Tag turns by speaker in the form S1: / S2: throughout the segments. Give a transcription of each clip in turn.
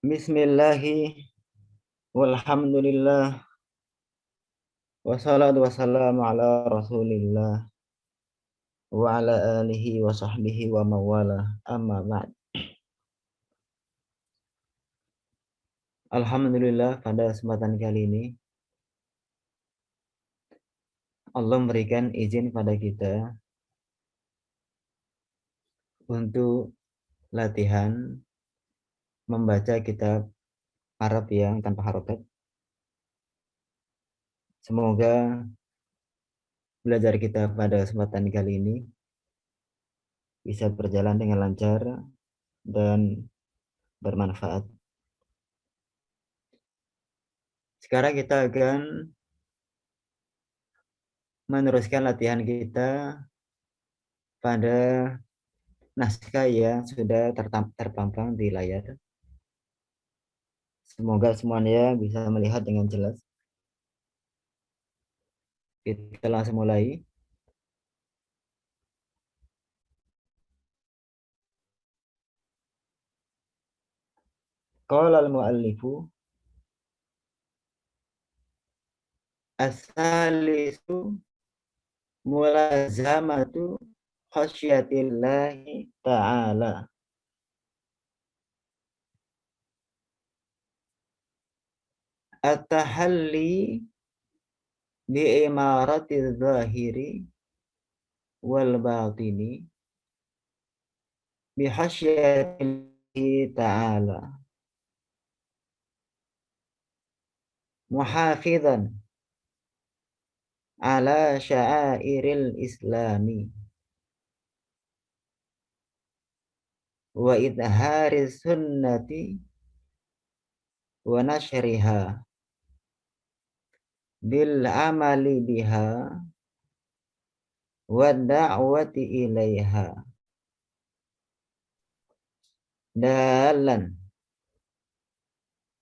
S1: Bismillahi walhamdulillah wassalatu wassalamu ala rasulillah wa ala alihi wa sahbihi wa mawala amma ba'd. Alhamdulillah, pada kesempatan kali ini Allah memberikan izin pada kita untuk latihan membaca kitab Arab yang tanpa harokat. Semoga belajar kita pada kesempatan kali ini bisa berjalan dengan lancar dan bermanfaat. Sekarang kita akan meneruskan latihan kita pada naskah yang sudah terpampang di layar. Semoga semuanya bisa melihat dengan jelas. Kita langsung mulai. Qala al-muallifu as-salisu mulazamatu khasyatillahi ta'ala. At-tahalli bi'imarati zahiri wal batini bihasyiatillahi ta'ala. Muhafizan ala sya'airil islami wa idhari sunnati wa nashriha bil amali biha wa da'wati ilaiha dalan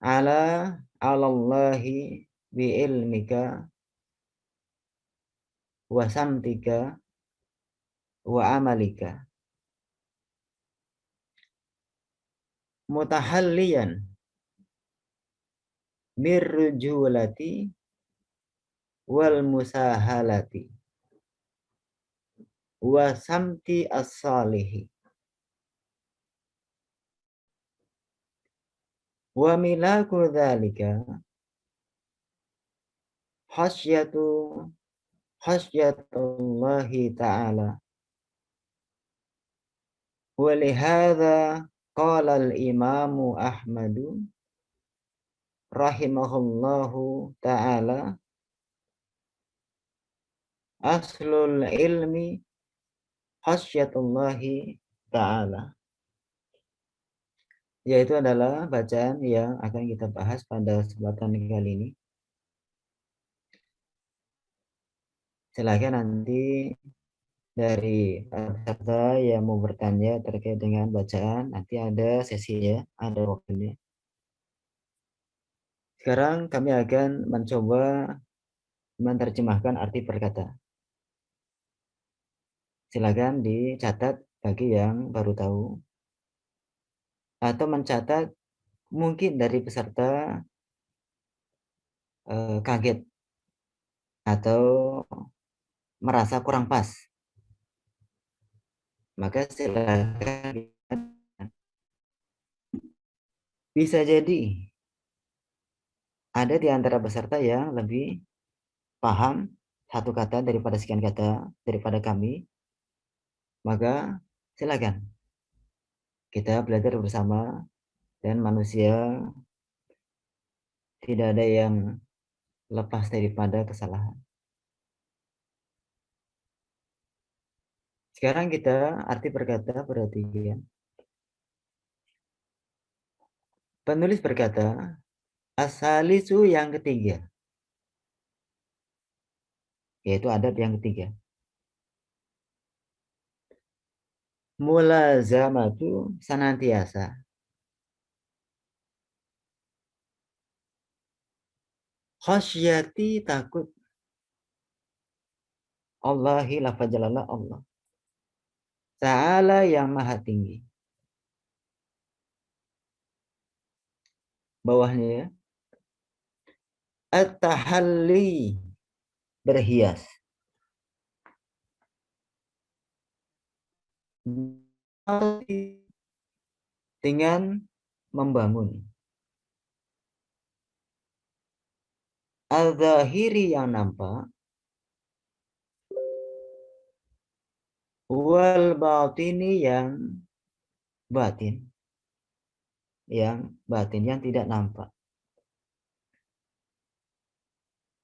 S1: ala Allahi bi ilmika wa samtika wa amalika mutahalliyan birrujulati wal musahalati wa samti as-salihi wa milaku dzalika khasyatullahi ta'ala wa lihadza qala al-imamu Ahmadu rahimahullahu ta'ala aslul ilmi khasyatullahi ta'ala, yaitu adalah bacaan yang akan kita bahas pada kesempatan kali ini. Silakan nanti dari peserta yang mau bertanya terkait dengan bacaan, nanti ada sesinya, ada waktunya. Sekarang kami akan mencoba menerjemahkan arti perkata. Silakan dicatat bagi yang baru tahu, atau mencatat mungkin dari peserta kaget atau merasa kurang pas, maka silakan. Bisa jadi ada di antara peserta yang lebih paham satu kata daripada sekian kata daripada kami, maka silakan kita belajar bersama, dan manusia tidak ada yang lepas daripada kesalahan. Sekarang kita arti perkata perhatikan. Penulis berkata, as-salisu yang ketiga, yaitu adab yang ketiga. Mulazamatu senantiasa. Khasyati takut. Allahi lafajalala Allah. Ta'ala yang maha tinggi. bawahnya ya. At-tahalli, berhias. Dengan membangun. Al-zahiri, yang nampak. Wal batini, yang batin. Yang batin, yang tidak nampak.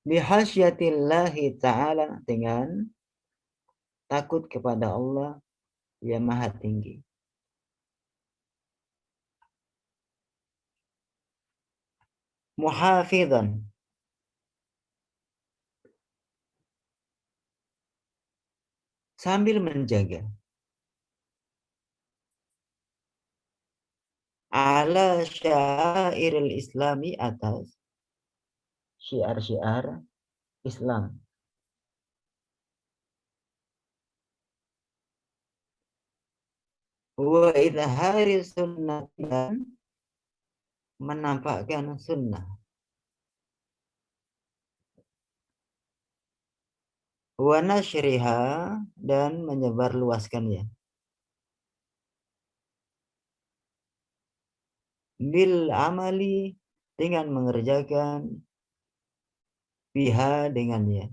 S1: Bihasyatillahi ta'ala, dengan takut kepada Allah yang maha tinggi. Muhafidhan, sambil menjaga. Ala syairil islami, atas syiar-syiar Islam. Wa idhari sunnah, dan menampakkan sunnah. Wa nasyriha, dan menyebarluaskannya. Bil amali, dengan mengerjakan. Biha, dengannya.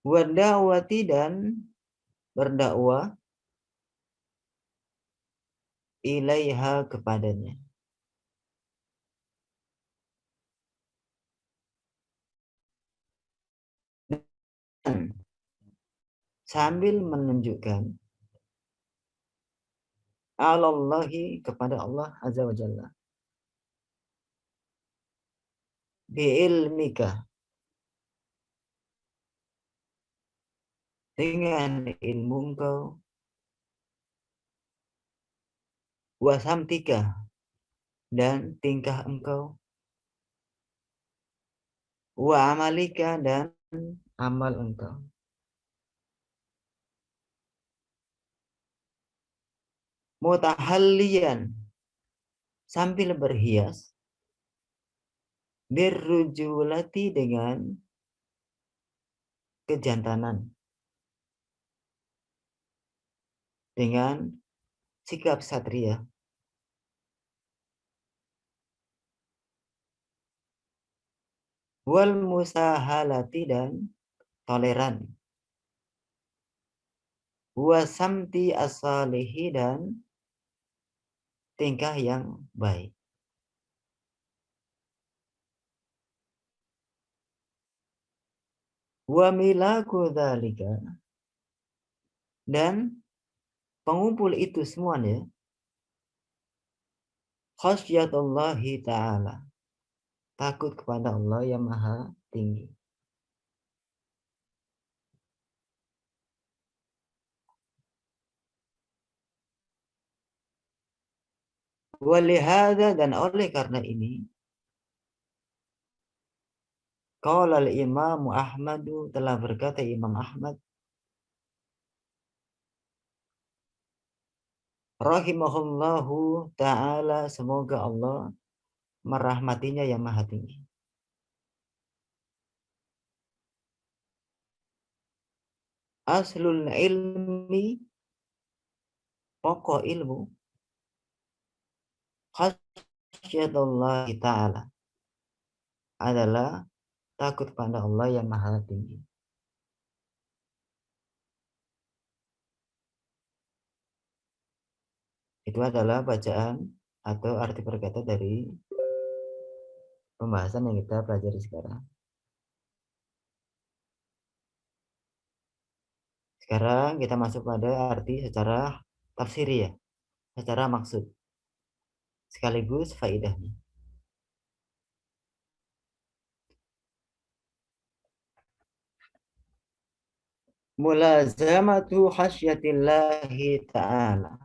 S1: Wa da'wati, dan berdakwah. Ilaiha, kepadanya. Dan sambil menunjukkan alallahi, kepada Allah azza wa jalla. Biilmika, dengan ilmu engkau. Wasamtika, dan tingkah engkau. Wa amalika, dan amal engkau. Mutahalliyan, sambil berhias. Birrujulati, dengan kejantanan. Dengan sikap satria. Wal musahalati, dan toleran. Wasamti as-salihi, dan tingkah yang baik. Wa milaku dzalika, dan pengumpul itu semuanya. Khasyatullahi ta'ala, takut kepada Allah yang maha tinggi. Walihada, dan oleh karena ini. Qala al-Imam Ahmadu, telah berkata Imam Ahmad rahimahullahu ta'ala, semoga Allah merahmatinya yang maha tinggi. Aslul ilmi, pokok ilmu. Khasyatullahi ta'ala, adalah takut pada Allah yang maha tinggi. Itu adalah bacaan atau arti perkata dari pembahasan yang kita pelajari sekarang. Sekarang kita masuk pada arti secara tafsiri ya, secara maksud, sekaligus faidahnya. Mulazamatu khasyatillahi ta'ala.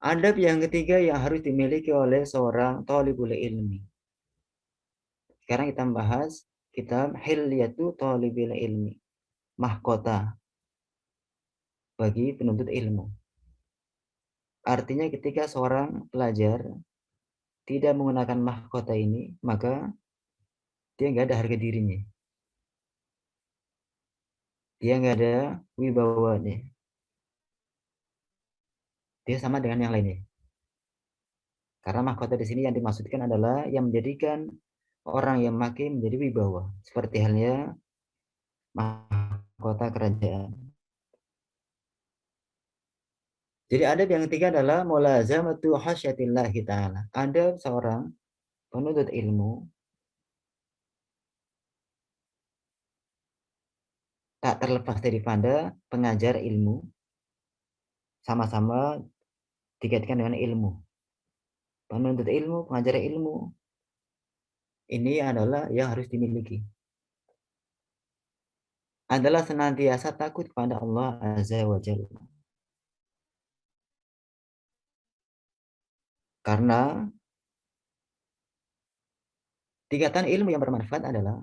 S1: Adab yang ketiga yang harus dimiliki oleh seorang thalibul ilmi. Sekarang kita membahas kitab Hilyatu Thalibil Ilmi, mahkota bagi penuntut ilmu. Artinya ketika seorang pelajar tidak menggunakan mahkota ini, maka dia nggak ada harga dirinya. Dia nggak ada wibawanya. Dia sama dengan yang lainnya. Karena mahkota di sini yang dimaksudkan adalah yang menjadikan orang yang memakai menjadi wibawa. Seperti halnya mahkota kerajaan. Jadi adab yang ketiga adalah mulazamatu khasyatillahi ta'ala. Ada seorang penuntut ilmu tak terlepas daripada pengajar ilmu, sama-sama dikaitkan dengan ilmu. Penuntut ilmu, pengajar ilmu, ini adalah yang harus dimiliki. Adalah senantiasa takut kepada Allah Azza wa Jalla. Karena tingkatan ilmu yang bermanfaat adalah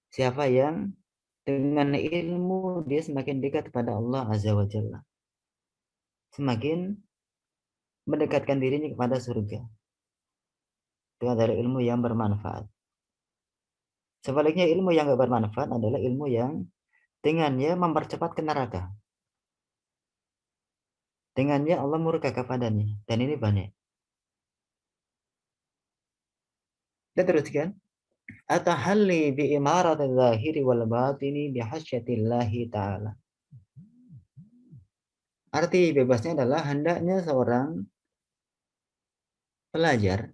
S1: siapa yang dengan ilmu dia semakin dekat kepada Allah Azza wa Jalla. Semakin mendekatkan dirinya kepada surga. Itu adalah ilmu yang bermanfaat. Sebaliknya ilmu yang tidak bermanfaat adalah ilmu yang dengannya mempercepat ke neraka. Dengannya Allah murka kepadanya. Dan ini banyak. Kita teruskan. Atahalli bi imarati zahiri wal batini bi hasyatillahi ta'ala. Arti bebasnya adalah hendaknya seorang pelajar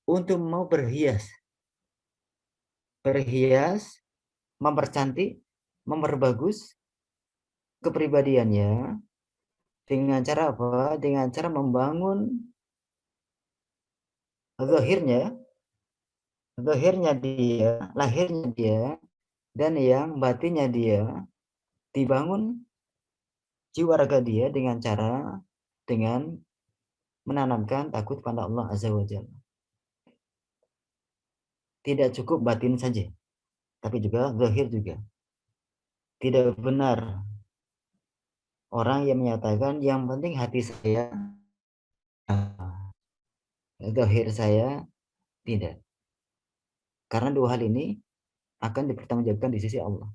S1: untuk mau berhias. Berhias, mempercantik, memperbagus kepribadiannya dengan cara apa? Dengan cara membangun zahirnya dia, lahirnya dia, dan yang batinnya dia dibangun jiwa raga dia dengan menanamkan takut pada Allah Azza wa Jalla. Tidak cukup batin saja, tapi juga zahir juga. Tidak benar orang yang menyatakan yang penting hati saya, zahir saya tidak. Karena dua hal ini akan dipertanggungjawabkan di sisi Allah.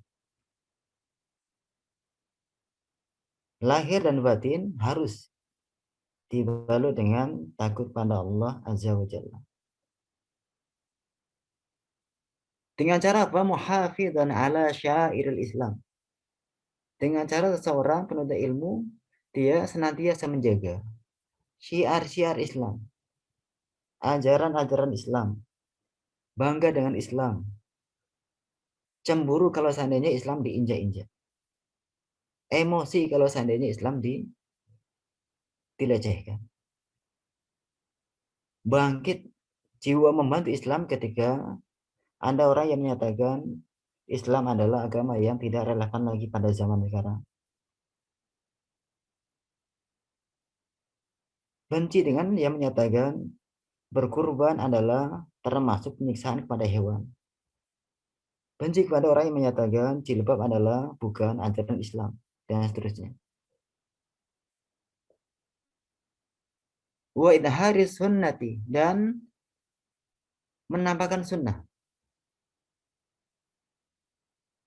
S1: Lahir dan batin harus dibalut dengan takut pada Allah Azza wa Jalla. Dengan cara apa? Muhafidhan ala syairil Islam. Dengan cara seseorang penuntut ilmu, dia senantiasa menjaga syiar-syiar Islam, ajaran-ajaran Islam, bangga dengan Islam, cemburu kalau seandainya Islam diinjak-injak, emosi kalau seandainya Islam dilecehkan, bangkit jiwa membantu Islam ketika ada orang yang menyatakan Islam adalah agama yang tidak relevan lagi pada zaman sekarang. Benci dengan yang menyatakan berkurban adalah termasuk penyiksaan kepada hewan. Benci kepada orang yang menyatakan jilbab adalah bukan ajaran Islam, dan seterusnya. Wa idharis sunnati, dan menampakkan sunnah.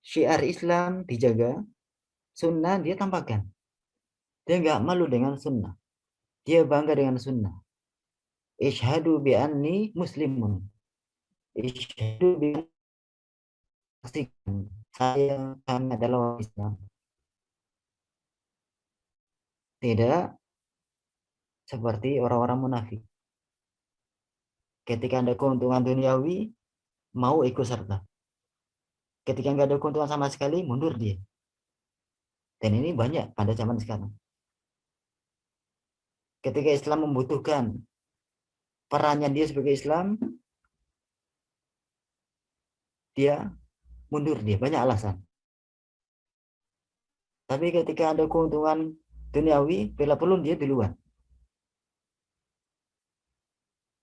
S1: Syiar Islam dijaga, sunnah dia tampakkan. Dia nggak malu dengan sunnah. Dia bangga dengan sunnah. Ishhadu bi anni muslimun. Ishhadu bi kami adalah orang Islam. Tidak seperti orang-orang munafik. Ketika ada keuntungan duniawi, mau ikut serta. Ketika nggak ada keuntungan sama sekali, mundur dia. Dan ini banyak pada zaman sekarang. Ketika Islam membutuhkan perannya dia sebagai Islam, dia mundur dia, banyak alasan. Tapi ketika ada keuntungan duniawi, bila perlu dia duluan.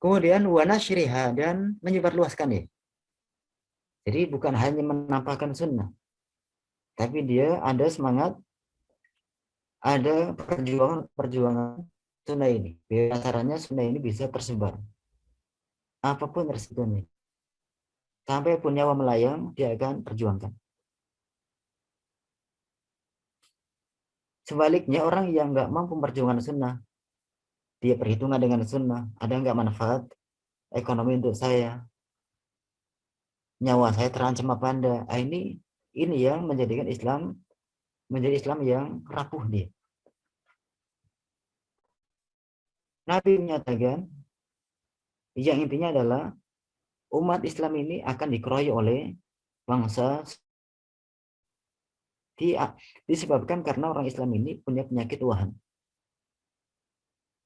S1: Kemudian wanashriha, dan menyebarluaskan dia. Jadi bukan hanya menampakkan sunnah, tapi dia ada semangat ada perjuangan sunnah ini. Biar caranya sunnah ini bisa tersebar. Apapun resikonya. Sampai pun nyawa melayang, dia akan perjuangkan. Sebaliknya orang yang nggak mampu memperjuangkan sunnah, dia perhitungan dengan sunnah, ada nggak manfaat ekonomi untuk saya, nyawa saya terancam apa anda. Ini yang menjadikan Islam menjadi Islam yang rapuh dia. Nabi menyatakan yang intinya adalah umat Islam ini akan dikeroyok oleh bangsa disebabkan karena orang Islam ini punya penyakit wahan.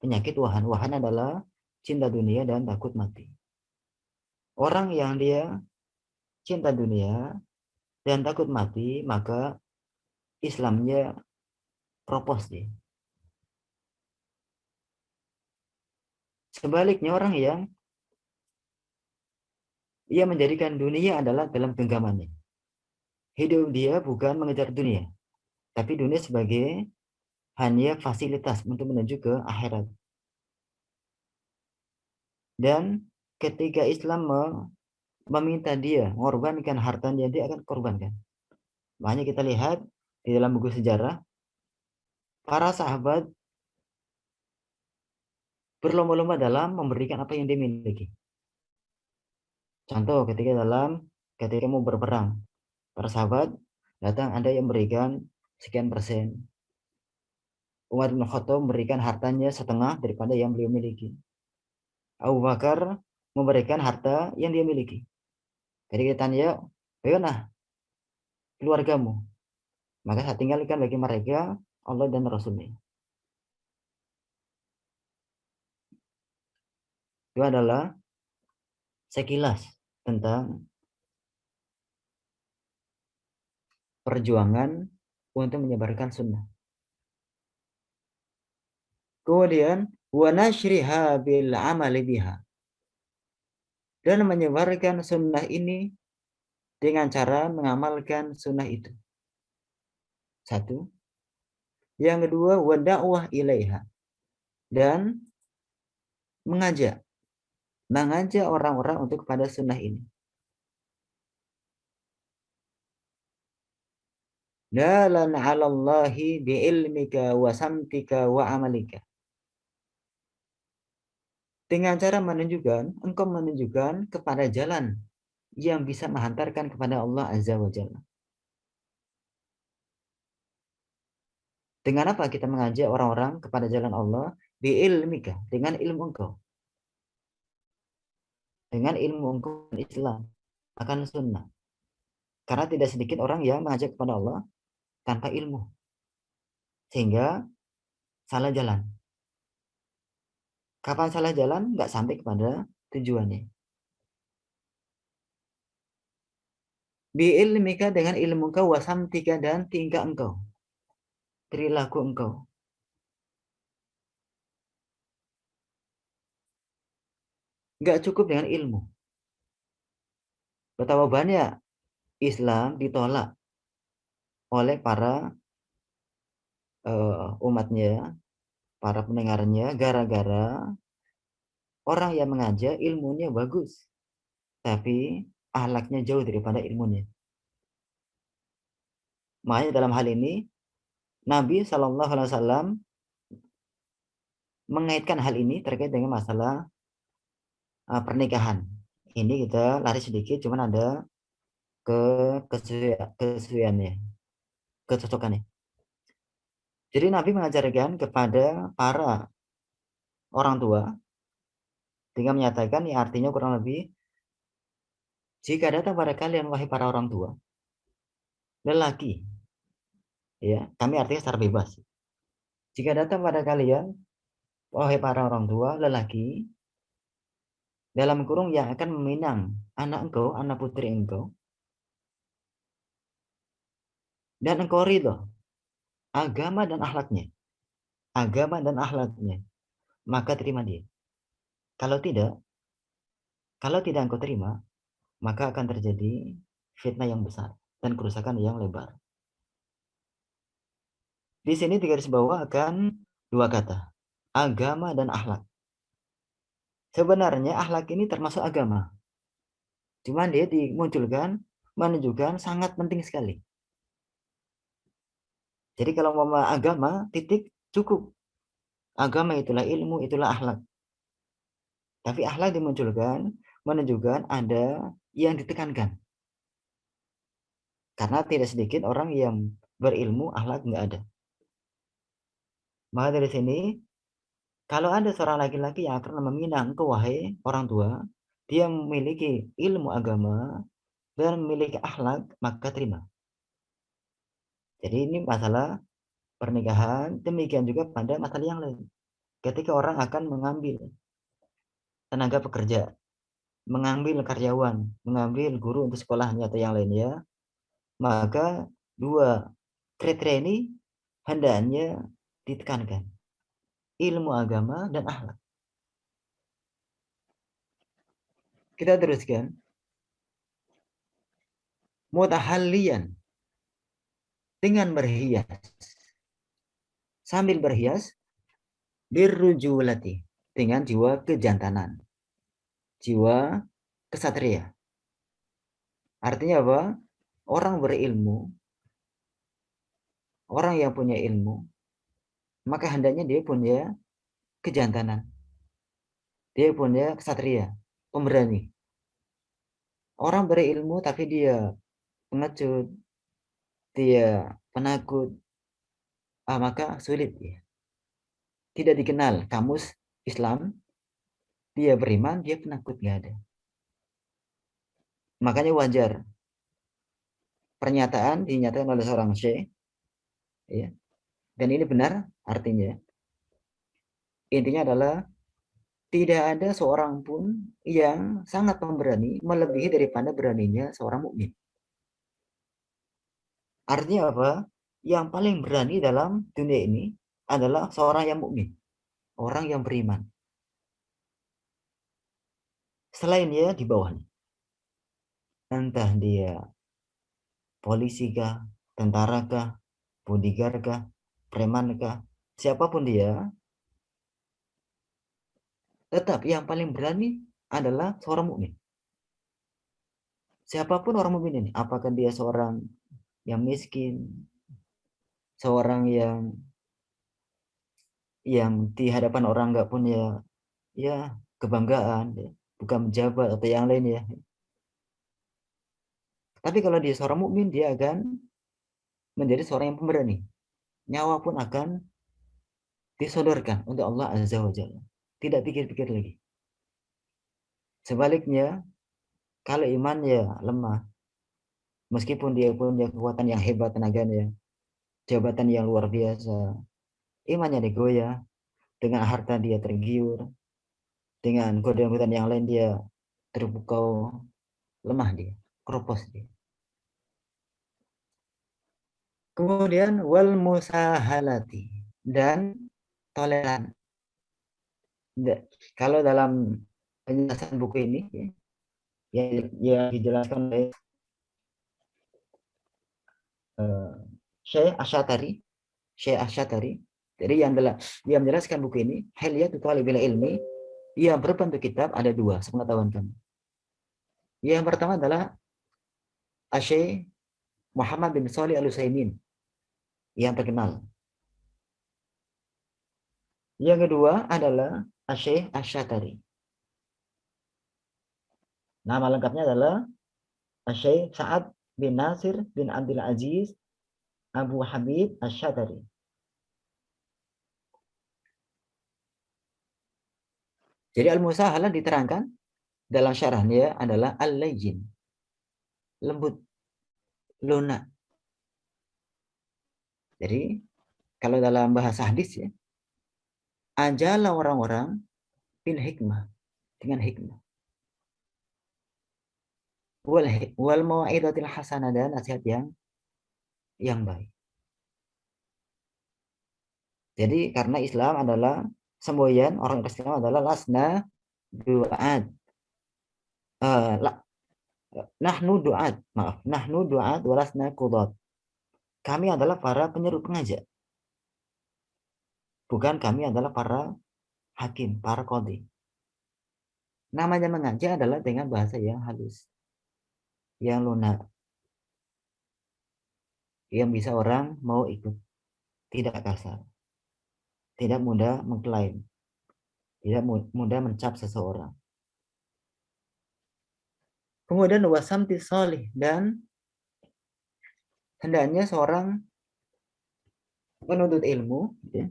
S1: Penyakit wahan. Wahan adalah cinta dunia dan takut mati. Orang yang dia cinta dunia dan takut mati, maka Islamnya propos dia. Sebaliknya orang yang ia menjadikan dunia adalah dalam genggamannya. Hidup dia bukan mengejar dunia, tapi dunia sebagai hanya fasilitas untuk menuju ke akhirat. Dan ketika Islam meminta dia mengorbankan hartanya, dia akan korbankan. Makanya kita lihat di dalam buku sejarah, para sahabat berlomba-lomba dalam memberikan apa yang dia miliki. Contoh ketika mau berperang, para sahabat datang, Anda yang memberikan sekian persen. Umar bin Khattab memberikan hartanya setengah daripada yang beliau miliki. Abu Bakar memberikan harta yang dia miliki. Jadi kita tanya, bagaimana keluargamu? Maka saya tinggalkan bagi mereka Allah dan Rasulnya. Itu adalah sekilas tentang perjuangan untuk menyebarkan sunnah. Kemudian wa nashriha bil amali biha, dan menyebarkan sunnah ini dengan cara mengamalkan sunnah itu. Satu. Yang kedua, wa da'wah ilaiha, dan mengajak orang-orang untuk kepada sunnah ini. Dalan 'alallahi bi'ilmika wa samtika wa amalika. Dengan cara engkau menunjukkan kepada jalan yang bisa menghantarkan kepada Allah Azza wa Jalla. Dengan apa kita mengajak orang-orang kepada jalan Allah? Bi'ilmika, dengan ilmu engkau. Dengan ilmu engkau Islam akan sunnah. Karena tidak sedikit orang yang mengajak kepada Allah tanpa ilmu, sehingga salah jalan. Kapan salah jalan? Nggak sampai kepada tujuannya. Bi'ilmika, dengan ilmu engkau, wasamtika, dan tingkah engkau, perilaku engkau. Nggak cukup dengan ilmu. Betapa banyak Islam ditolak oleh para umatnya, para pendengarnya, gara-gara orang yang mengajar ilmunya bagus, tapi akhlaknya jauh daripada ilmunya. Makanya dalam hal ini Nabi Shallallahu Alaihi Wasallam mengaitkan hal ini terkait dengan masalah pernikahan. Ini kita lari sedikit, cuman ada kesesuaiannya, kecocokannya. Jadi Nabi mengajarkan kepada para orang tua dengan menyatakan, yang artinya kurang lebih, jika datang pada kalian wahai para orang tua lelaki, ya kami artinya secara bebas, jika datang pada kalian wahai para orang tua lelaki dalam kurung yang akan meminang anak engkau, anak putri engkau, dan engkau ridho agama dan akhlaknya, maka terima dia. Kalau tidak engkau terima, maka akan terjadi fitnah yang besar dan kerusakan yang lebar. Di sini digarisbawakan dua kata, agama dan akhlak. Sebenarnya akhlak ini termasuk agama. Cuman dia dimunculkan menunjukkan sangat penting sekali. Jadi kalau mau agama, titik cukup. Agama itulah ilmu, itulah akhlak. Tapi akhlak dimunculkan menunjukkan ada yang ditekankan. Karena tidak sedikit orang yang berilmu akhlak nggak ada. Maka dari sini, kalau ada seorang laki-laki yang akan meminang engkau wahai orang tua, dia memiliki ilmu agama dan memiliki akhlak, maka terima. Jadi ini masalah pernikahan, demikian juga pada masalah yang lain. Ketika orang akan mengambil tenaga pekerja, mengambil karyawan, mengambil guru untuk sekolahnya atau yang lainnya, maka dua kriteria ini hendaknya ditekankan. Ilmu agama dan akhlak. Kita teruskan. Mutahalliyan, dengan berhias. Sambil berhias, birrujulati, dengan jiwa kejantanan. Jiwa kesatria. Artinya apa? Orang berilmu, orang yang punya ilmu, maka hendaknya dia punya kejantanan. Dia punya kesatria, pemberani. Orang berilmu tapi dia pengecut, dia penakut, maka sulit ya. Tidak dikenal kamus Islam, dia beriman, dia penakut, nggak ada. Makanya wajar pernyataan dinyatakan oleh seorang syekh, ya, dan ini benar artinya. Intinya adalah tidak ada seorang pun yang sangat pemberani melebihi daripada beraninya seorang mukmin. Artinya apa? Yang paling berani dalam dunia ini adalah seorang yang mukmin, orang yang beriman. Selainnya di bawahnya. Entah dia polisi kah, tentara kah, bodyguard kah, preman kah, siapapun dia, tetap yang paling berani adalah seorang mukmin. Siapapun orang mukmin ini, apakah dia seorang yang miskin, seorang yang di hadapan orang nggak punya ya kebanggaan, ya, bukan pejabat atau yang lain ya. Tapi kalau dia seorang mukmin, dia akan menjadi seorang yang pemberani. Nyawa pun akan disodorkan untuk Allah Azza wa Jalla. Tidak pikir-pikir lagi. Sebaliknya, kalau imannya lemah, meskipun dia punya kekuatan yang hebat tenaganya, jabatan yang luar biasa, imannya digoyah, dengan harta dia tergiur, dengan godaan-godaan yang lain dia terpukau, lemah dia, keropos dia. Kemudian wal musahalati, dan toleran. Kalau dalam penjelasan buku ini ya, yang dijelaskan oleh Syekh Asy'atari, Syekh Asy'atari. Jadi yang menjelaskan buku ini, Hilyatul Thalibil Ilmi, yang berbentuk kitab ada dua, sepengetahuan kami. Yang pertama adalah Syekh Muhammad bin Shalih Al-Utsaimin, yang terkenal. Yang kedua adalah Syekh Asy'atari. Nama lengkapnya adalah Syekh Sa'ad bin Nasir bin Abdul Aziz Abu Habib Asy'atari. Jadi al-musahalah diterangkan dalam syarahnya adalah al-layyin, lembut, lunak. Jadi kalau dalam bahasa hadis ya, ajalah orang-orang bil hikmah, dengan hikmah. Wal mau'izatil hasanah, dan nasihat yang baik. Jadi karena Islam adalah semboyan, orang Islam adalah lasna du'at. Nahnu du'at, maaf. Nahnu du'at walasna qudat. Kami adalah para penyeru pengajak. Bukan kami adalah para hakim, para qadhi. Namanya mengaji adalah dengan bahasa yang halus, yang lunak, yang bisa orang mau ikut, tidak kasar, tidak mudah mengklaim, tidak mudah mencap seseorang. Kemudian wasamti solih, dan hendaknya seorang penuntut ilmu, ya,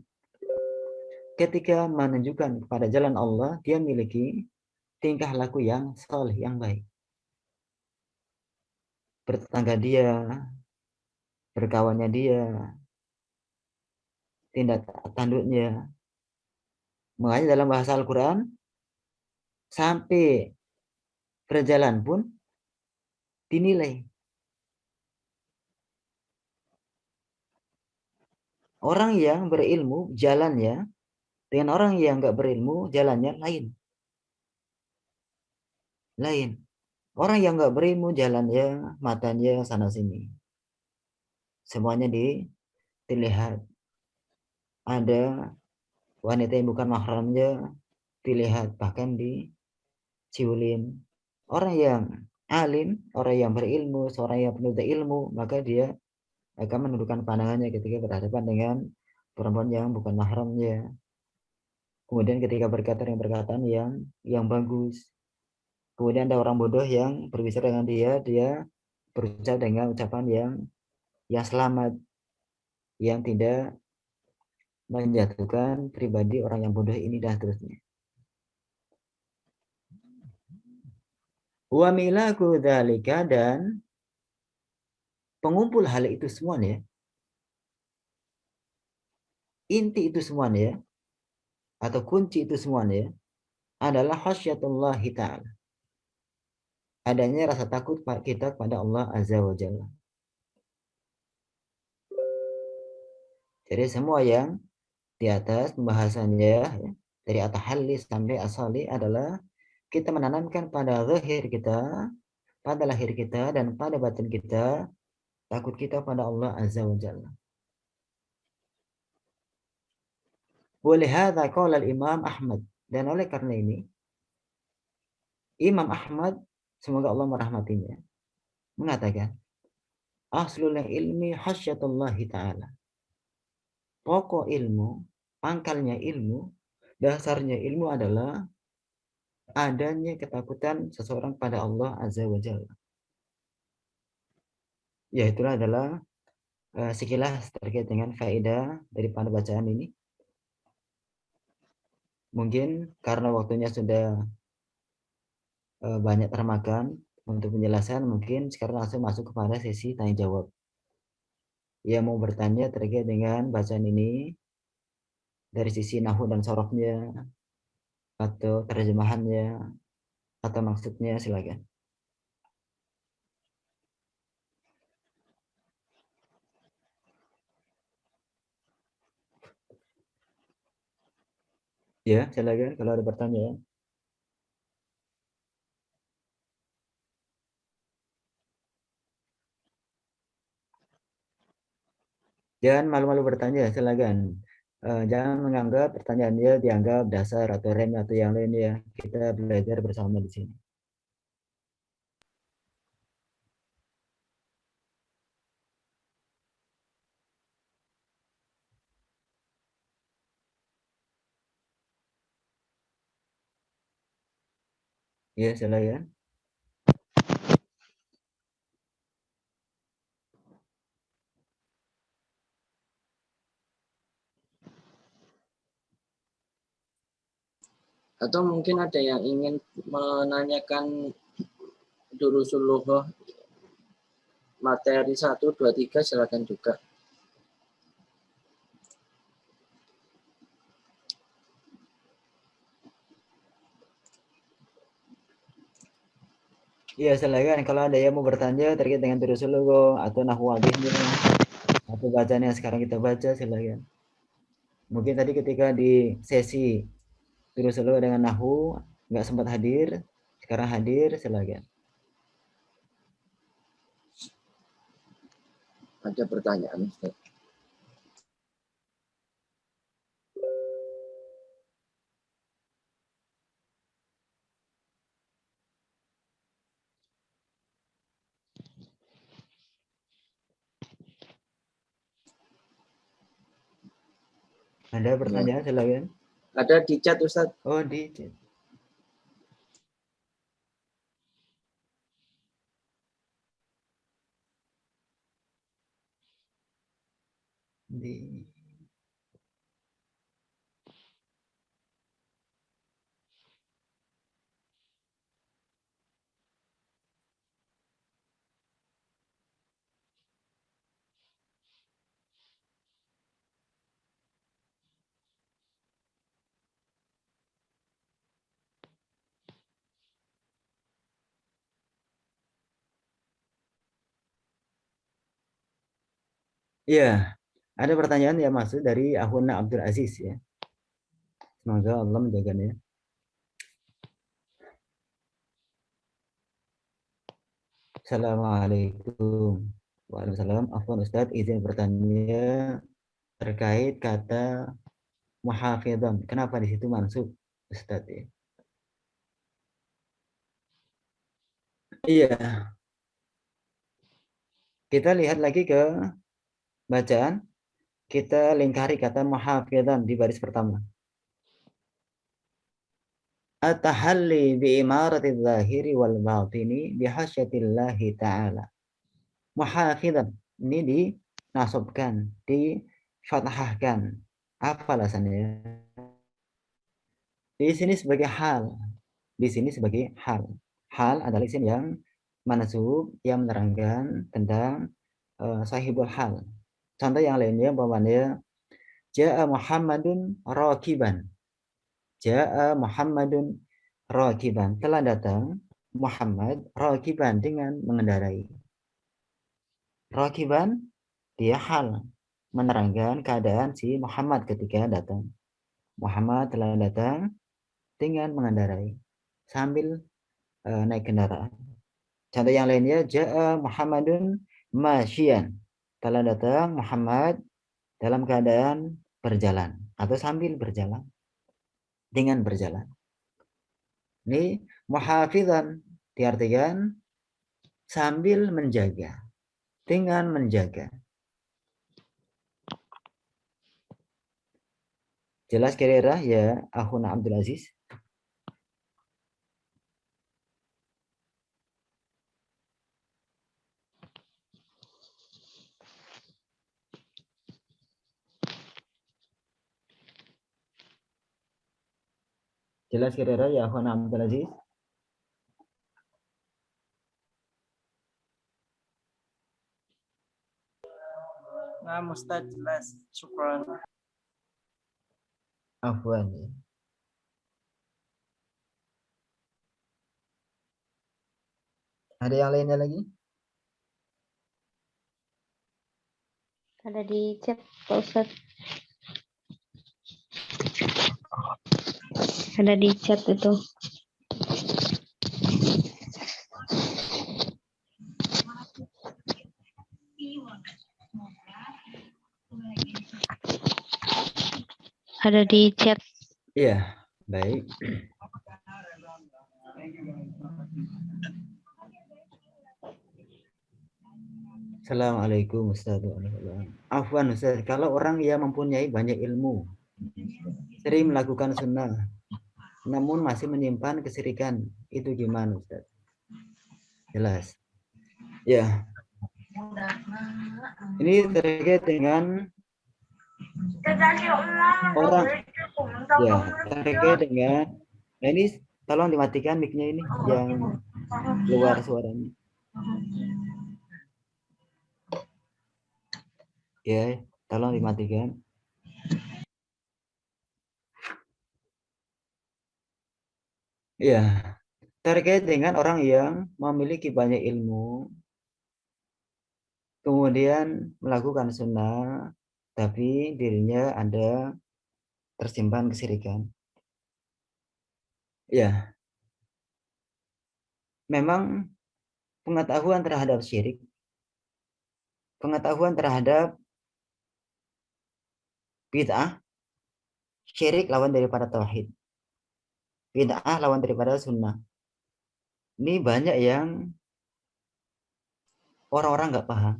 S1: ketika menunjukkan kepada jalan Allah, dia memiliki tingkah laku yang soleh, yang baik. Bertetangga dia, berkawannya dia, tindak tanduknya. Makanya dalam bahasa Al-Quran, sampai berjalan pun dinilai. Orang yang berilmu jalannya dengan orang yang nggak berilmu jalannya lain. Lain. Orang yang nggak berilmu jalannya, matanya sana sini. Semuanya dilihat. Ada wanita yang bukan mahramnya dilihat, bahkan diciulin. Orang yang alim, orang yang berilmu, seorang yang penuntut ilmu, maka dia akan menundukkan pandangannya ketika berhadapan dengan perempuan yang bukan mahramnya. Kemudian ketika berkata dengan perkataan yang bagus. Kemudian ada orang bodoh yang berbicara dengan dia berucap dengan ucapan yang selamat, yang tidak menjatuhkan pribadi orang yang bodoh ini dan seterusnya. Wa milaku dzalika, dan pengumpul hal itu semuanya, inti itu semuanya, atau kunci itu semuanya adalah khasyatullahi ta'ala. Adanya rasa takut kita kepada Allah Azza wa Jalla. Jadi semua yang di atas pembahasannya, ya, dari at-tahalli sampai asali adalah kita menanamkan pada zahir kita, pada lahir kita, dan pada batin kita takut kita pada Allah Azza wa Jalla. Oleh hadza qala Imam Ahmad, dan oleh karena ini Imam Ahmad, semoga Allah merahmatinya, mengatakan aslul ilmi khasyatullahi ta'ala. Pokok ilmu, pangkalnya ilmu, dasarnya ilmu adalah adanya ketakutan seseorang pada Allah Azza wa Jalla. Ya, itulah adalah sekilas terkait dengan faedah daripada bacaan ini. Mungkin karena waktunya sudah banyak termakan untuk penjelasan, mungkin sekarang langsung masuk kepada sesi tanya jawab. Yang mau bertanya terkait dengan bacaan ini dari sisi nahwu dan sorofnya, atau terjemahannya, atau maksudnya, silakan. Ya, silakan kalau ada pertanyaan. Jangan malu-malu bertanya, silakan. Jangan menganggap pertanyaannya dianggap dasar atau rem atau yang lain, ya. Kita belajar bersama di sini. Ya, silakan.
S2: Atau mungkin ada yang ingin menanyakan Durusul Lughah materi 1, 2, 3, silakan juga.
S1: Iya, silakan kalau ada yang mau bertanya terkait dengan Durusul atau nahwu hadisnya atau bacaan yang sekarang kita baca, silakan. Mungkin tadi ketika di sesi Durusul dengan nahwu nggak sempat hadir, sekarang hadir, silakan.
S2: Ada pertanyaan, Ustaz?
S1: Ada pertanyaan silakan.
S2: Ada di chat Ustaz.
S1: Oh, di chat. Di Ya, ada pertanyaan yang masuk dari Ahuna Abdul Aziz ya. Semoga Allah menjaganya. Assalamualaikum. Waalaikumsalam. Afwan Ustadz, izin bertanya terkait kata muhafidhan. Kenapa di situ mansub, Ustadz ya? Iya, kita lihat lagi ke bacaan. Kita lingkari kata muhafidhan di baris pertama. At-tahalli bi imarati zahiri wal batini bi hasyatillahi ta'ala. Muhafidhan ini dinasabkan, difathahkan. Apa alasannya? Di sini sebagai hal. Di sini sebagai hal. Hal adalah isim yang mansub yang menerangkan tentang sahibul hal. Contoh yang lainnya umpamanya Ja'a Muhammadun rakiban. Ja'a Muhammadun rakiban. Telah datang Muhammad rakiban dengan mengendarai. Rakiban dia hal menerangkan keadaan si Muhammad ketika datang. Muhammad telah datang dengan mengendarai sambil naik kendaraan. Contoh yang lainnya Ja'a Muhammadun masyian. Telah datang Muhammad dalam keadaan berjalan atau sambil berjalan, dengan berjalan. Ini muhafizan diartikan sambil menjaga, dengan menjaga. Jelas kira-kira ya Akhuna Abdul Aziz? Jelas kira-kira ya Akhuna Abdul Aziz?
S2: Nah, Ustaz jelas. Syukran.
S1: Afwan. Ada yang lainnya lagi?
S3: Ada di chat Pak Ustaz. Ada di chat itu. Ada di chat.
S1: Iya, baik. Assalamualaikum Ustaz. Afwan Ustaz, kalau orang yang mempunyai banyak ilmu, sering melakukan sunnah, namun masih menyimpan kesyirikan, itu gimana Ustaz? Jelas. Ya. Ini terkait dengan orang. Ya, terkait dengan. Nah ini tolong dimatikan mic-nya ini yang keluar suaranya. Ya, tolong dimatikan. Ya, terkait dengan orang yang memiliki banyak ilmu, kemudian melakukan sunnah, tapi dirinya ada tersimpan kesyirikan. Ya, memang pengetahuan terhadap syirik, pengetahuan terhadap bid'ah, syirik lawan daripada tauhid, bid'ah lawan daripada sunnah. Ini banyak yang orang-orang nggak paham.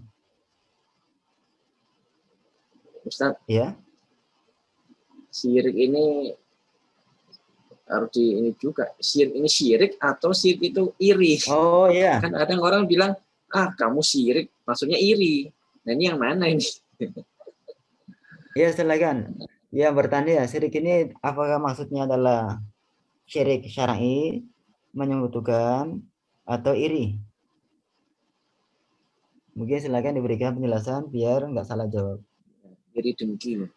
S2: Ustaz.
S1: Ya.
S2: Syirik ini harus ini juga. Syirik ini syirik atau syirik itu iri.
S1: Oh iya.
S2: Kan kadang orang bilang, kamu syirik, maksudnya iri. Nah ini yang mana ini?
S1: Ya silakan. Ya bertanya, syirik ini apakah maksudnya adalah syirik syar'i, menyekutukan, atau iri? Mungkin silakan diberikan penjelasan biar nggak salah jawab.
S2: Iri dengki.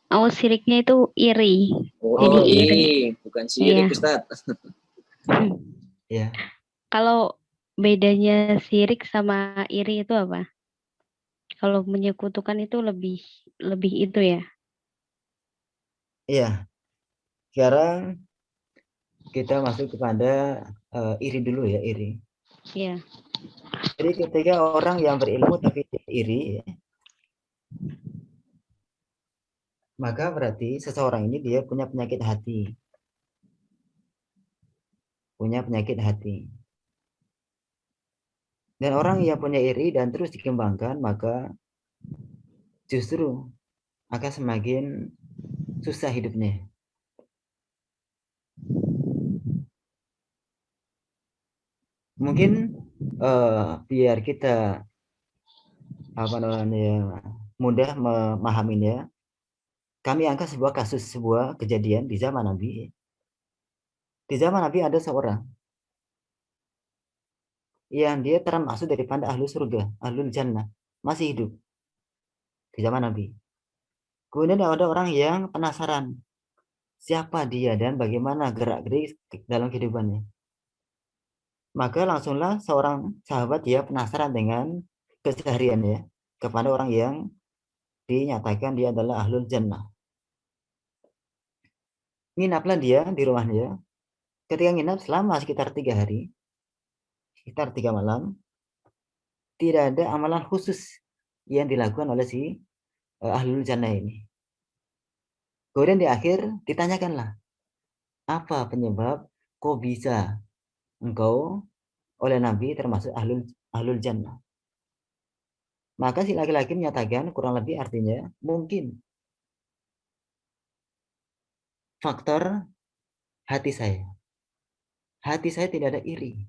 S3: Oh, siriknya itu iri.
S2: Oh,
S3: Jadi
S2: iri, bukan syirik,
S3: Iya.
S2: Ustaz.
S1: Ya.
S3: Kalau bedanya sirik sama iri itu apa? Kalau menyekutukan itu lebih itu ya.
S1: Iya. Sekarang kita masuk kepada iri dulu ya, iri.
S3: Iya.
S1: Jadi ketika orang yang berilmu tapi iri, ya, maka berarti seseorang ini dia punya penyakit hati. Punya penyakit hati. Dan orang yang punya iri dan terus dikembangkan, maka justru akan semakin susah hidupnya. Mungkin biar kita mudah memahaminya, kami angkat sebuah kasus, sebuah kejadian di zaman Nabi. Di zaman Nabi ada seorang yang dia termasuk daripada ahlu surga, ahlul jannah, masih hidup di zaman Nabi. Kemudian ada orang yang penasaran siapa dia dan bagaimana gerak-gerik dalam kehidupannya. Maka langsunglah seorang sahabat dia penasaran dengan kesehariannya kepada orang yang dinyatakan dia adalah ahlul jannah. Nginaplah dia di rumahnya. Ketika nginap selama sekitar 3 hari, sekitar 3 malam, tidak ada amalan khusus yang dilakukan oleh si ahlul jannah ini. Kemudian di akhir ditanyakanlah, apa penyebab kok bisa engkau oleh Nabi termasuk ahlul jannah? Maka si laki-laki menyatakan kurang lebih artinya mungkin faktor hati saya. Hati saya tidak ada iri.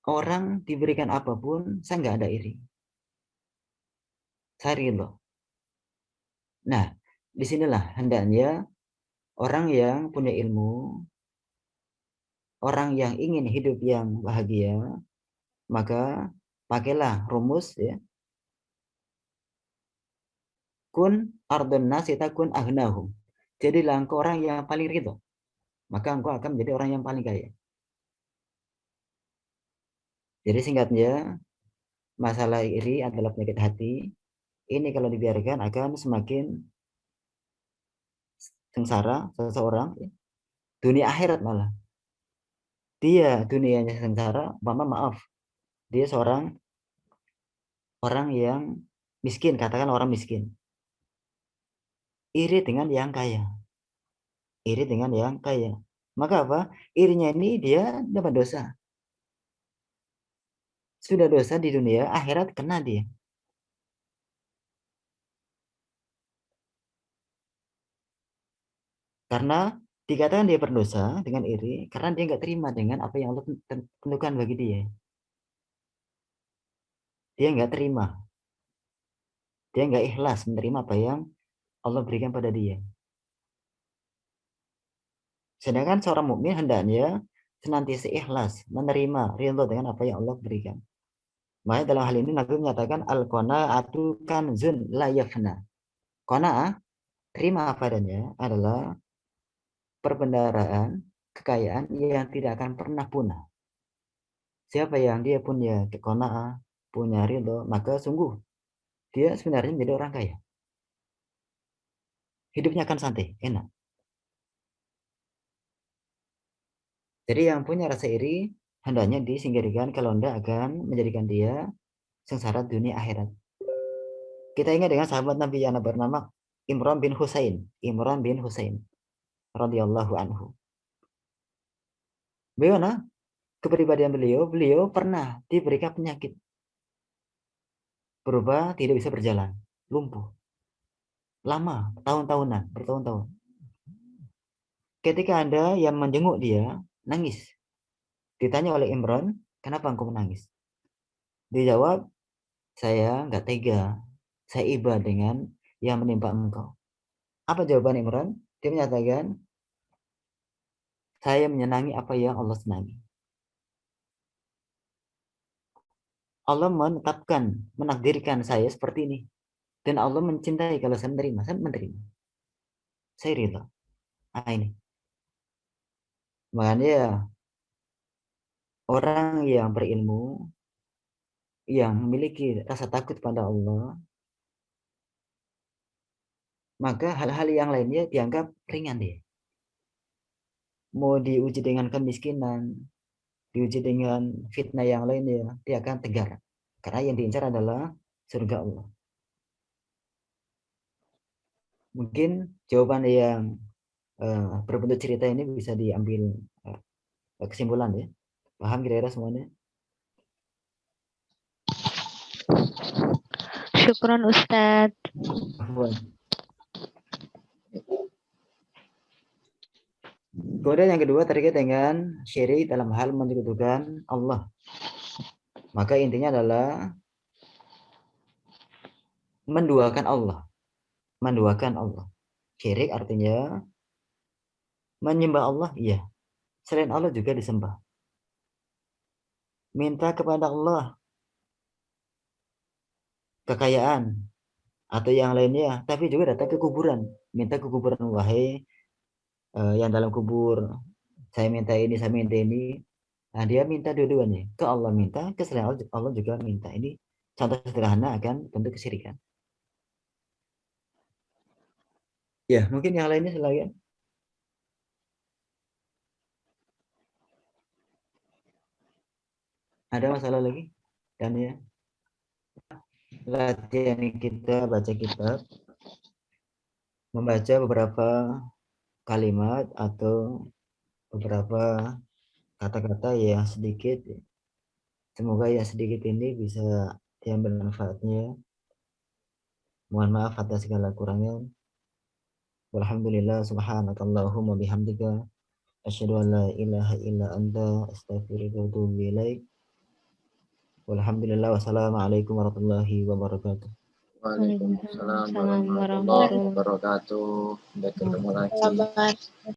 S1: Orang diberikan apapun, saya nggak ada iri. Saya ridho. Nah, disinilah hendaknya orang yang punya ilmu, orang yang ingin hidup yang bahagia, maka pakailah rumus ya. Kun ardun nasi takun aghnahum. Jadilah engkau orang yang paling ridho, maka engkau akan menjadi orang yang paling kaya. Jadi singkatnya, masalah iri adalah penyakit hati. Ini kalau dibiarkan akan semakin sengsara seseorang, ya. Dunia akhirat malah. Dia dunianya sengsara, maaf, dia seorang orang yang miskin, katakan orang miskin. Iri dengan yang kaya. Iri dengan yang kaya. Maka apa? Irinya ini dia dapat dosa. Sudah dosa di dunia, akhirat kena dia. Karena dikatakan dia berdosa dengan iri, karena dia nggak terima dengan apa yang Allah tentukan bagi dia. Dia nggak terima. Dia nggak ikhlas menerima apa yang Allah berikan pada dia. Sedangkan seorang mukmin hendaknya senantiasa ikhlas menerima ridho dengan apa yang Allah berikan. Makanya dalam hal ini Nabi menyatakan al-qanaatu kanzun la yafna. Qanaah, terima apa adanya adalah perbendaharaan kekayaan yang tidak akan pernah punah. Siapa yang dia punya qanaah, punya ridho, maka sungguh dia sebenarnya menjadi orang kaya. Hidupnya akan santai, enak. Jadi yang punya rasa iri hendaknya disingkirkan kalau tidak akan menjadikan dia sengsara dunia akhirat. Kita ingat dengan sahabat Nabi yang bernama Imran bin Husain. Imran bin Husain radhiyallahu anhu. Bagaimana kepribadian beliau pernah diberikan penyakit berupa tidak bisa berjalan, lumpuh. lama, tahun-tahunan, bertahun-tahun. Ketika ada yang menjenguk dia, nangis. Ditanya oleh Imran, kenapa engkau menangis? Dia jawab, saya nggak tega, saya iba dengan yang menimpa engkau. Apa jawaban Imran? Dia menyatakan, saya menyenangi apa yang Allah senangi. Allah menetapkan, menakdirkan saya seperti ini. Dan Allah mencintai kalau saya menerima. Saya rela. Nah ini. Makanya orang yang berilmu, yang memiliki rasa takut pada Allah, maka hal-hal yang lainnya dianggap ringan dia. Mau diuji dengan kemiskinan, diuji dengan fitnah yang lainnya, dia akan tegar. Karena yang diincar adalah surga Allah. Mungkin jawaban yang berbentuk cerita ini bisa diambil kesimpulan ya. Paham kira-kira semuanya?
S3: Syukron Ustadz.
S1: Kemudian yang kedua terkait dengan syirik dalam hal menyekutukan Allah. Maka intinya adalah menduakan Allah. Menduakan Allah. Syirik artinya menyembah Allah, iya. Selain Allah juga disembah. Minta kepada Allah kekayaan atau yang lainnya, tapi juga datang ke kuburan. Minta ke kuburan, wahai yang dalam kubur, saya minta ini, saya minta ini. Nah, dia minta dua-duanya. Ke Allah minta, ke selain Allah juga minta. Ini contoh sederhana akan bentuk kesyirikan. Ya, mungkin yang lainnya silakan. Ada masalah lagi? Dan ya, latihan kita baca kitab, membaca beberapa kalimat atau beberapa kata-kata yang sedikit. Semoga yang sedikit ini bisa diambil manfaatnya. Mohon maaf atas segala kurangnya. Walhamdulillah subhanakallahumma bihamdika asyhadu an la ilaha illa anta astaghfiruka wa atubu ilaik. Walhamdulillah wassalamualaikum warahmatullahi wabarakatuh.
S2: Waalaikumsalam warahmatullahi wabarakatuh. Sampai ketemu lagi.